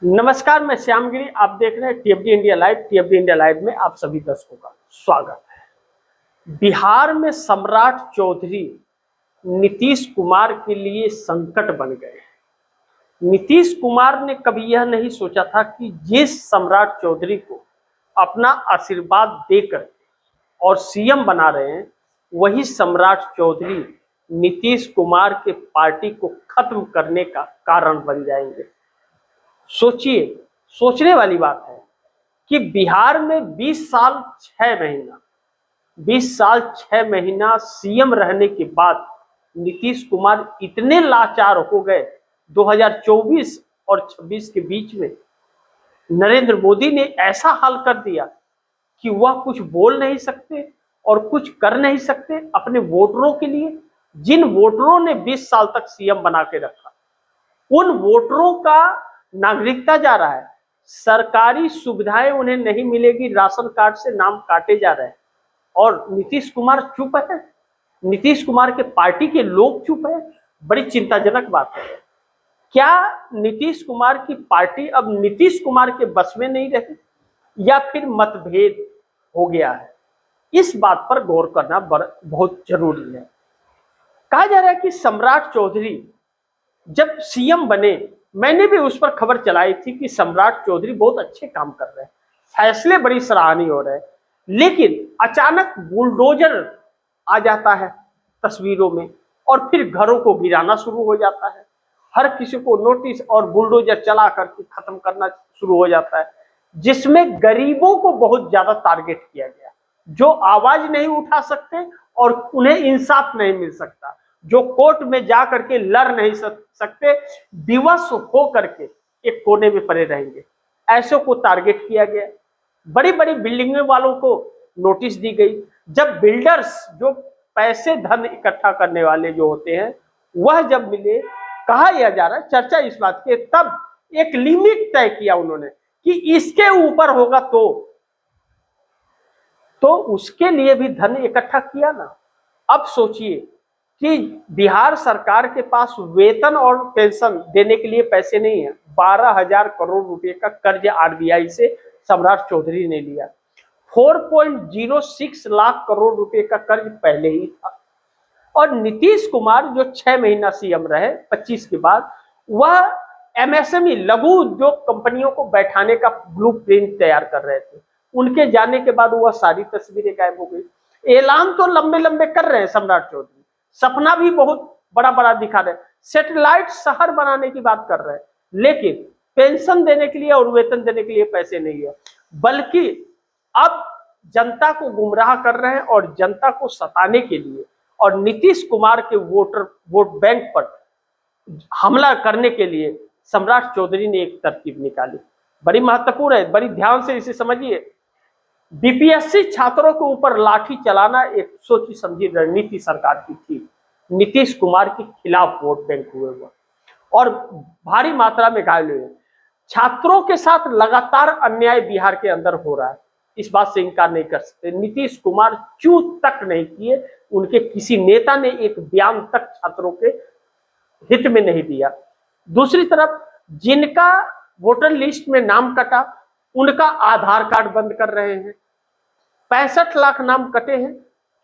नमस्कार, मैं श्यामगिरी। आप देख रहे हैं टीएफडी इंडिया लाइव। टीएफडी इंडिया लाइव में आप सभी दर्शकों का स्वागत है। बिहार में सम्राट चौधरी नीतीश कुमार के लिए संकट बन गए। नीतीश कुमार ने कभी यह नहीं सोचा था कि जिस सम्राट चौधरी को अपना आशीर्वाद देकर और सीएम बना रहे हैं, वही सम्राट चौधरी नीतीश कुमार के पार्टी को खत्म करने का कारण बन जाएंगे। सोचिए, सोचने वाली बात है कि बिहार में 20 साल 6 महीना सीएम रहने के बाद नीतीश कुमार इतने लाचार हो गए। 2024 और 26 के बीच में नरेंद्र मोदी ने ऐसा हाल कर दिया कि वह कुछ बोल नहीं सकते और कुछ कर नहीं सकते अपने वोटरों के लिए। जिन वोटरों ने 20 साल तक सीएम बना के रखा, उन वोटरों का नागरिकता जा रहा है, सरकारी सुविधाएं उन्हें नहीं मिलेगी, राशन कार्ड से नाम काटे जा रहे हैं और नीतीश कुमार चुप है। नीतीश कुमार के पार्टी के लोग चुप है। बड़ी चिंताजनक बात है। क्या नीतीश कुमार की पार्टी अब नीतीश कुमार के बस में नहीं रही या फिर मतभेद हो गया है? इस बात पर गौर करना बहुत जरूरी है। कहा जा रहा है कि सम्राट चौधरी जब सीएम बने, मैंने भी उस पर खबर चलाई थी कि सम्राट चौधरी बहुत अच्छे काम कर रहे हैं, फैसले बड़ी सराहनीय हो रहे हैं, लेकिन अचानक बुलडोजर आ जाता है तस्वीरों में और फिर घरों को गिराना शुरू हो जाता है। हर किसी को नोटिस और बुलडोजर चला करके खत्म करना शुरू हो जाता है, जिसमें गरीबों को बहुत ज्यादा टारगेट किया गया, जो आवाज नहीं उठा सकते और उन्हें इंसाफ नहीं मिल सकता, जो कोर्ट में जा करके लड़ नहीं सकते, विवश हो करके एक कोने में पड़े रहेंगे, ऐसों को टारगेट किया गया। बड़ी बड़ी बिल्डिंगों वालों को नोटिस दी गई। जब बिल्डर्स, जो पैसे धन इकट्ठा करने वाले जो होते हैं, वह जब मिले, कहा यह जा रहा है, चर्चा इस बात की, तब एक लिमिट तय किया उन्होंने कि इसके ऊपर होगा तो उसके लिए भी धन इकट्ठा किया ना। अब सोचिए कि बिहार सरकार के पास वेतन और पेंशन देने के लिए पैसे नहीं है। 12,000 करोड़ रुपए का कर्ज आरबीआई से सम्राट चौधरी ने लिया। 4.06 लाख करोड़ रुपए का कर्ज पहले ही था। और नीतीश कुमार जो 6 महीना सीएम रहे 25 के बाद, वह एमएसएमई लघु उद्योग कंपनियों को बैठाने का ब्लूप्रिंट तैयार कर रहे थे। उनके जाने के बाद वह सारी तस्वीरें गायब हो गई। ऐलान तो लंबे लंबे कर रहे हैं सम्राट चौधरी, सपना भी बहुत बड़ा बड़ा दिखा रहे हैं, सैटेलाइट शहर बनाने की बात कर रहे हैं, लेकिन पेंशन देने के लिए और वेतन देने के लिए पैसे नहीं है, बल्कि अब जनता को गुमराह कर रहे हैं और जनता को सताने के लिए और नीतीश कुमार के वोट बैंक पर हमला करने के लिए सम्राट चौधरी ने एक तरकीब निकाली। बड़ी महत्वपूर्ण है, बड़ी ध्यान से इसे समझिए। बीपीएससी छात्रों के ऊपर लाठी चलाना एक सोची समझी रणनीति सरकार की थी। नीतीश कुमार के खिलाफ वोट बैंक हुए और भारी मात्रा में घायल हुए। छात्रों के साथ लगातार अन्याय बिहार के अंदर हो रहा है, इस बात से इनकार नहीं कर सकते। नीतीश कुमार चूक तक नहीं किए, उनके किसी नेता ने एक बयान तक छात्रों के हित में नहीं दिया। दूसरी तरफ जिनका वोटर लिस्ट में नाम कटा, उनका आधार कार्ड बंद कर रहे हैं। 65 लाख नाम कटे हैं,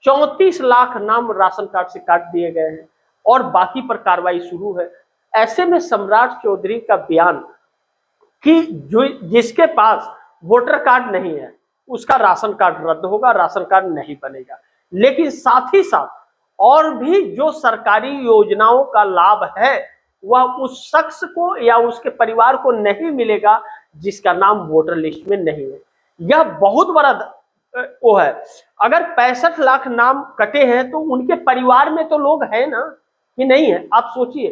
34 लाख नाम राशन कार्ड से काट दिए गए हैं और बाकी पर कार्रवाई शुरू है। ऐसे में सम्राट चौधरी का बयान कि जो जिसके पास वोटर कार्ड नहीं है उसका राशन कार्ड रद्द होगा, राशन कार्ड नहीं बनेगा, लेकिन साथ ही साथ और भी जो सरकारी योजनाओं का लाभ है वह उस शख्स को या उसके परिवार को नहीं मिलेगा जिसका नाम वोटर लिस्ट में नहीं है। यह बहुत बड़ा वो है। अगर 65 लाख नाम कटे हैं तो उनके परिवार में तो लोग हैं ना, कि नहीं है? आप सोचिए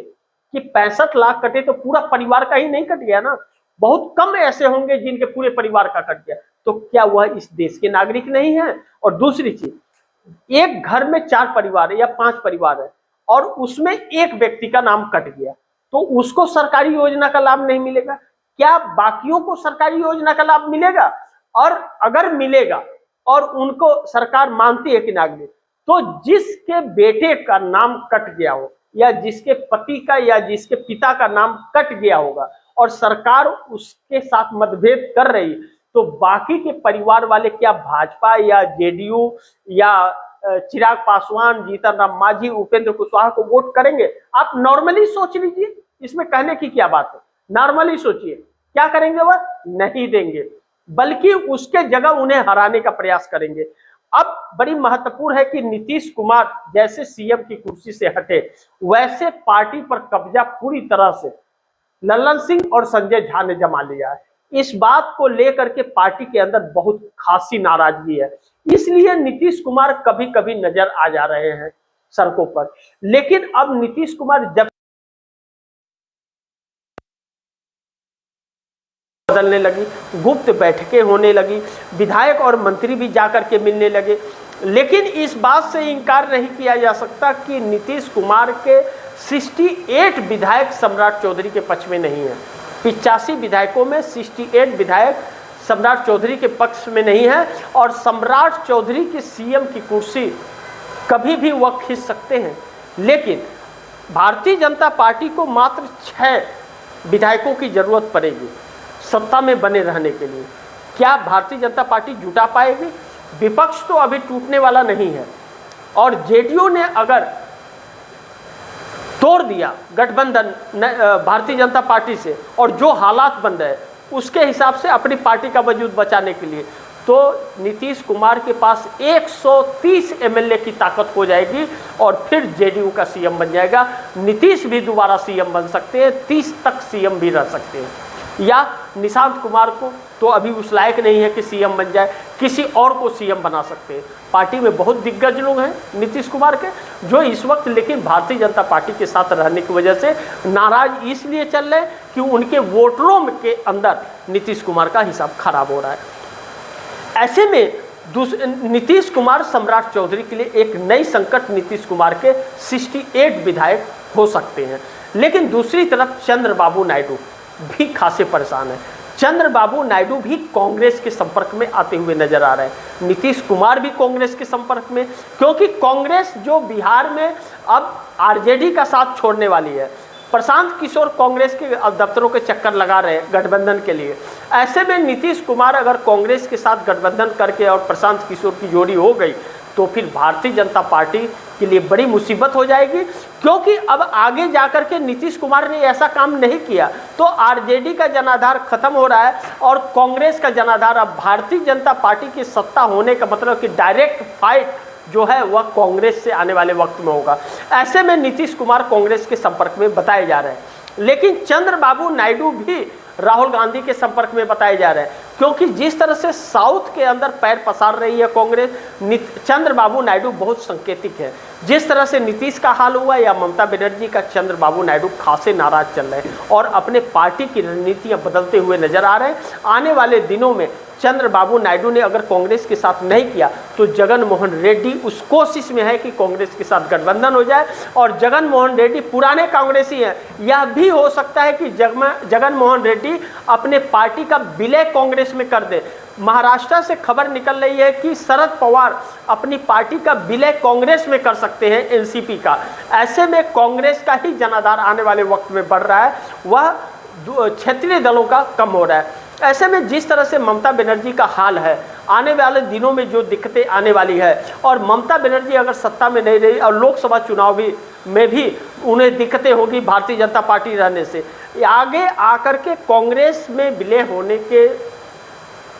कि 65 लाख कटे तो पूरा परिवार का ही नहीं कट गया ना, बहुत कम ऐसे होंगे जिनके पूरे परिवार का कट गया। तो क्या वह इस देश के नागरिक नहीं है? और दूसरी चीज, एक घर में 4 परिवार है या 5 परिवार है और उसमें एक व्यक्ति का नाम कट गया तो उसको सरकारी योजना का लाभ नहीं मिलेगा। क्या बाकियों को सरकारी योजना का लाभ मिलेगा? और अगर मिलेगा और उनको सरकार मानती है कि नागरिक, तो जिसके बेटे का नाम कट गया हो या जिसके पति का या जिसके पिता का नाम कट गया होगा, और सरकार उसके साथ मतभेद कर रही, तो बाकी के परिवार वाले क्या भाजपा या जेडीयू या चिराग पासवान, जीतन राम मांझी, उपेंद्र कुशवाहा को वोट करेंगे? आप नॉर्मली सोच लीजिए, इसमें कहने की क्या बात है। नॉर्मली सोचिए, क्या करेंगे? वह नहीं देंगे, बल्कि उसके जगह उन्हें हराने का प्रयास करेंगे। अब बड़ी महत्वपूर्ण है कि नीतीश कुमार जैसे सीएम की कुर्सी से हटे, वैसे पार्टी पर कब्जा पूरी तरह से लल्लन सिंह और संजय झा ने जमा लिया है। इस बात को लेकर के पार्टी के अंदर बहुत खासी नाराजगी है, इसलिए नीतीश कुमार कभी कभी नजर आ जा रहे हैं सड़कों पर। लेकिन अब नीतीश कुमार जब बदलने लगी, गुप्त बैठकें होने लगी, विधायक और मंत्री भी जाकर के मिलने लगे, लेकिन इस बात से इनकार नहीं किया जा सकता कि नीतीश कुमार के 68 विधायक सम्राट चौधरी के पक्ष में नहीं है। 85 विधायकों में 68 विधायक सम्राट चौधरी के पक्ष में नहीं है, और सम्राट चौधरी की सीएम की कुर्सी कभी भी वह खींच सकते हैं। लेकिन भारतीय जनता पार्टी को मात्र 6 विधायकों की जरूरत पड़ेगी सत्ता में बने रहने के लिए। क्या भारतीय जनता पार्टी जुटा पाएगी? विपक्ष तो अभी टूटने वाला नहीं है, और जेडीयू ने अगर तोड़ दिया गठबंधन भारतीय जनता पार्टी से, और जो हालात बन रहे उसके हिसाब से अपनी पार्टी का वजूद बचाने के लिए, तो नीतीश कुमार के पास 130 एमएलए की ताकत हो जाएगी, और फिर जेडीयू का सीएम बन जाएगा। नीतीश भी दोबारा सीएम बन सकते हैं, 30 तक सीएम भी रह सकते हैं। या निशांत कुमार को तो अभी उस लायक नहीं है कि सीएम बन जाए, किसी और को सीएम बना सकते हैं। पार्टी में बहुत दिग्गज लोग हैं नीतीश कुमार के, जो इस वक्त लेकिन भारतीय जनता पार्टी के साथ रहने की वजह से नाराज इसलिए चल रहे हैं कि उनके वोटरों के अंदर नीतीश कुमार का हिसाब खराब हो रहा है। ऐसे में नीतीश कुमार सम्राट चौधरी के लिए एक नई संकट नीतीश कुमार के 68 विधायक हो सकते हैं। लेकिन दूसरी तरफ चंद्रबाबू नायडू भी खासे परेशान है। चंद्रबाबू नायडू भी कांग्रेस के संपर्क में आते हुए नजर आ रहे हैं। नीतीश कुमार भी कांग्रेस के संपर्क में, क्योंकि कांग्रेस जो बिहार में अब आरजेडी का साथ छोड़ने वाली है। प्रशांत किशोर कांग्रेस के दफ्तरों के चक्कर लगा रहे हैं गठबंधन के लिए। ऐसे में नीतीश कुमार अगर कांग्रेस के साथ गठबंधन करके और प्रशांत किशोर की जोड़ी हो गई, तो फिर भारतीय जनता पार्टी के लिए बड़ी मुसीबत हो जाएगी। क्योंकि अब आगे जाकर के नीतीश कुमार ने ऐसा काम नहीं किया तो आरजेडी का जनाधार खत्म हो रहा है, और कांग्रेस का जनाधार अब भारतीय जनता पार्टी की सत्ता होने का मतलब कि डायरेक्ट फाइट जो है वह कांग्रेस से आने वाले वक्त में होगा। ऐसे में नीतीश कुमार कांग्रेस के संपर्क में बताए जा रहे हैं। लेकिन चंद्रबाबू नायडू भी राहुल गांधी के संपर्क में बताए जा रहे हैं, क्योंकि जिस तरह से साउथ के अंदर पैर पसार रही है कांग्रेस, चंद्रबाबू नायडू बहुत संकेतिक है। जिस तरह से नीतीश का हाल हुआ या ममता बनर्जी का, चंद्रबाबू नायडू खासे नाराज चल रहे हैं और अपने पार्टी की रणनीतियां बदलते हुए नजर आ रहे हैं। आने वाले दिनों में चंद्रबाबू नायडू ने अगर कांग्रेस के साथ नहीं किया तो जगन मोहन रेड्डी उस कोशिश में है कि कांग्रेस के साथ गठबंधन हो जाए, और जगन मोहन रेड्डी पुराने कांग्रेसी हैं। यह भी हो सकता है कि जगन मोहन रेड्डी अपने पार्टी का विलय कांग्रेस में कर दे। महाराष्ट्र से खबर निकल रही है कि शरद पवार अपनी पार्टी का विलय कांग्रेस में कर सकते हैं, एनसीपी का। ऐसे में कांग्रेस का ही जनाधार आने वाले वक्त में बढ़ रहा है, वह क्षेत्रीय दलों का कम हो रहा है। ऐसे में जिस तरह से ममता बनर्जी का हाल है, आने वाले दिनों में जो दिक्कतें आने वाली है, और ममता बनर्जी अगर सत्ता में नहीं रही और लोकसभा चुनाव में भी उन्हें दिक्कतें होगी भारतीय जनता पार्टी रहने से, आगे आकर के कांग्रेस में विलय होने के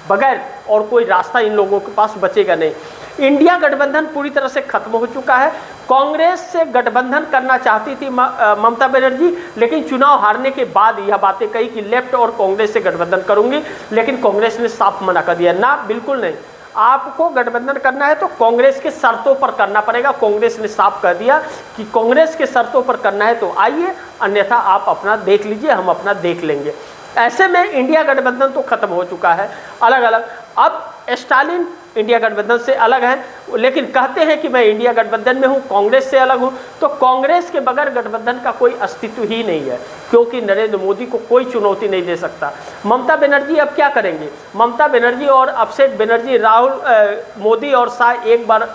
बगैर और कोई रास्ता इन लोगों के पास बचेगा नहीं। इंडिया गठबंधन पूरी तरह से खत्म हो चुका है। कांग्रेस से गठबंधन करना चाहती थी ममता बनर्जी, लेकिन चुनाव हारने के बाद यह बातें कही कि लेफ्ट और कांग्रेस से गठबंधन करूंगी, लेकिन कांग्रेस ने साफ मना कर दिया, ना बिल्कुल नहीं, आपको गठबंधन करना है तो कांग्रेस के शर्तों पर करना पड़ेगा। कांग्रेस ने साफ कर दिया कि कांग्रेस के शर्तों पर करना है तो आइए, अन्यथा आप अपना देख लीजिए, हम अपना देख लेंगे। ऐसे में इंडिया गठबंधन तो खत्म हो चुका है, अलग अलग। अब स्टालिन इंडिया गठबंधन से अलग है, लेकिन कहते हैं कि मैं इंडिया गठबंधन में हूं, कांग्रेस से अलग हूं। तो कांग्रेस के बगैर गठबंधन का कोई अस्तित्व ही नहीं है, क्योंकि नरेंद्र मोदी को कोई चुनौती नहीं दे सकता। ममता बनर्जी अब क्या करेंगे? ममता बनर्जी और अभिषेक बनर्जी, राहुल मोदी और शाह एक बार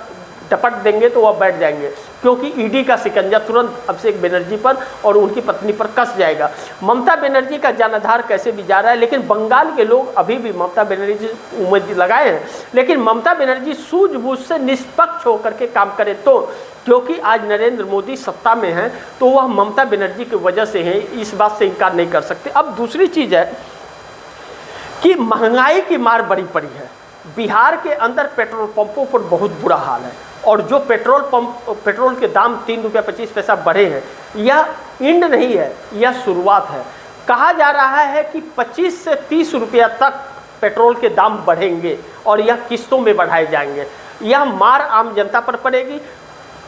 डपट देंगे तो वह बैठ जाएंगे, क्योंकि ईडी का शिकंजा तुरंत अभिषेक बनर्जी पर और उनकी पत्नी पर कस जाएगा। ममता बनर्जी का जनाधार कैसे भी जा रहा है, लेकिन बंगाल के लोग अभी भी ममता बनर्जी उम्मीद लगाए हैं, लेकिन ममता बनर्जी सूझबूझ से निष्पक्ष होकर के काम करे तो, क्योंकि आज नरेंद्र मोदी सत्ता में हैं तो वह ममता बनर्जी की वजह से है, इस बात से इनकार नहीं कर सकते। अब दूसरी चीज़ है कि महंगाई की मार बड़ी पड़ी है। बिहार के अंदर पेट्रोल पंपों पर बहुत बुरा हाल है, और जो पेट्रोल के दाम 3 रुपया 25 पैसा बढ़े हैं, यह इंड नहीं है, यह शुरुआत है। कहा जा रहा है कि 25 से 30 रुपया तक पेट्रोल के दाम बढ़ेंगे और यह किस्तों में बढ़ाए जाएंगे। यह मार आम जनता पर पड़ेगी।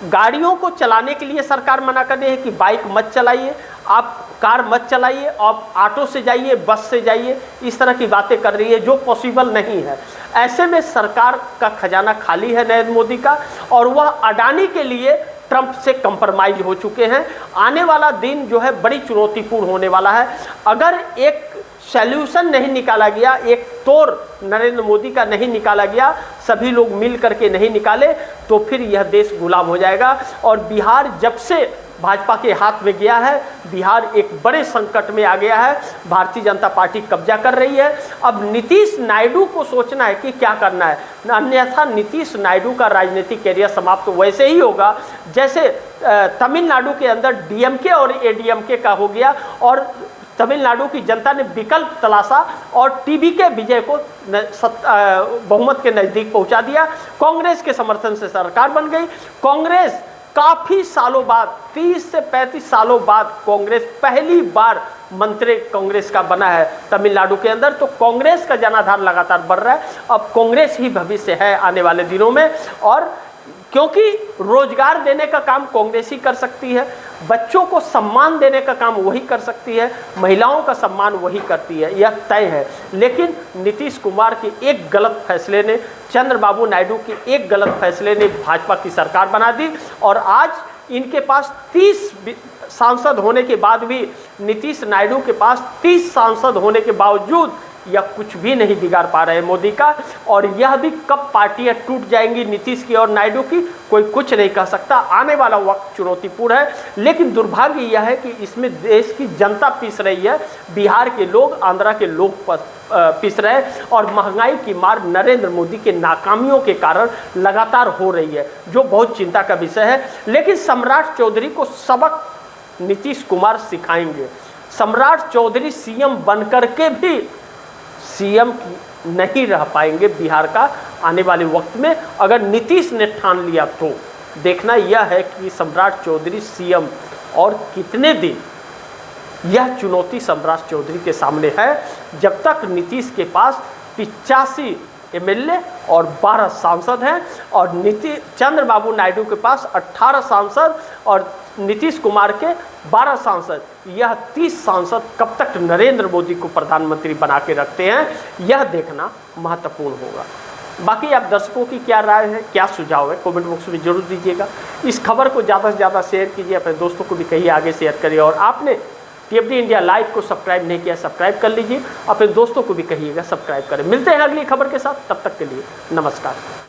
गाड़ियों को चलाने के लिए सरकार मना कर रही है कि बाइक मत चलाइए, आप कार मत चलाइए, आप ऑटो से जाइए, बस से जाइए, इस तरह की बातें कर रही है जो पॉसिबल नहीं है। ऐसे में सरकार का खजाना खाली है नरेंद्र मोदी का, और वह अडानी के लिए ट्रंप से कंप्रोमाइज हो चुके हैं। आने वाला दिन जो है बड़ी चुनौतीपूर्ण होने वाला है। अगर एक सॉल्यूशन नहीं निकाला गया, एक तोड़ नरेंद्र मोदी का नहीं निकाला गया, सभी लोग मिल करके नहीं निकाले, तो फिर यह देश गुलाम हो जाएगा। और बिहार जब से भाजपा के हाथ में गया है, बिहार एक बड़े संकट में आ गया है। भारतीय जनता पार्टी कब्जा कर रही है। अब नीतीश नायडू को सोचना है कि क्या करना है, अन्यथा नीतीश नायडू का राजनीतिक कैरियर समाप्त तो वैसे ही होगा जैसे तमिलनाडु के अंदर डीएमके और एडीएमके का हो गया, और तमिलनाडु की जनता ने विकल्प तलाशा और टीवीके विजय को बहुमत के नज़दीक पहुंचा दिया। कांग्रेस के समर्थन से सरकार बन गई। कांग्रेस काफ़ी सालों बाद, 30 से 35 सालों बाद कांग्रेस पहली बार मंत्री कांग्रेस का बना है तमिलनाडु के अंदर। तो कांग्रेस का जनाधार लगातार बढ़ रहा है। अब कांग्रेस ही भविष्य है आने वाले दिनों में, और क्योंकि रोजगार देने का काम कांग्रेस ही कर सकती है, बच्चों को सम्मान देने का काम वही कर सकती है, महिलाओं का सम्मान वही करती है, यह तय है। लेकिन नीतीश कुमार के एक गलत फैसले ने, चंद्रबाबू नायडू के एक गलत फैसले ने भाजपा की सरकार बना दी, और आज इनके पास 30 सांसद होने के बाद भी, नीतीश नायडू के पास 30 सांसद होने के बावजूद यह कुछ भी नहीं बिगाड़ पा रहे मोदी का। और यह भी कब पार्टियां टूट जाएंगी नीतीश की और नायडू की, कोई कुछ नहीं कह सकता। आने वाला वक्त चुनौतीपूर्ण है, लेकिन दुर्भाग्य यह है कि इसमें देश की जनता पिस रही है, बिहार के लोग, आंध्रा के लोग पिस रहे हैं, और महंगाई की मार नरेंद्र मोदी के नाकामियों के कारण लगातार हो रही है, जो बहुत चिंता का विषय है। लेकिन सम्राट चौधरी को सबक नीतीश कुमार सिखाएंगे। सम्राट चौधरी सीएम बनकर के भी सीएम नहीं रह पाएंगे बिहार का आने वाले वक्त में। अगर नीतीश ने ठान लिया तो देखना यह है कि सम्राट चौधरी सीएम और कितने दिन। यह चुनौती सम्राट चौधरी के सामने है। जब तक नीतीश के पास 85 एमएलए और 12 सांसद हैं, और चंद्रबाबू नायडू के पास 18 सांसद और नीतीश कुमार के 12 सांसद, यह 30 सांसद कब तक नरेंद्र मोदी को प्रधानमंत्री बना के रखते हैं, यह देखना महत्वपूर्ण होगा। बाकी आप दर्शकों की क्या राय है, क्या सुझाव है, कमेंट बॉक्स में जरूर दीजिएगा। इस खबर को ज़्यादा से ज़्यादा शेयर कीजिए, अपने दोस्तों को भी कहिए आगे शेयर करिए, और आपने टीएफडी इंडिया लाइव को सब्सक्राइब नहीं किया, सब्सक्राइब कर लीजिए, अपने दोस्तों को भी कहिएगा सब्सक्राइब करें। मिलते हैं अगली खबर के साथ, तब तक के लिए नमस्कार।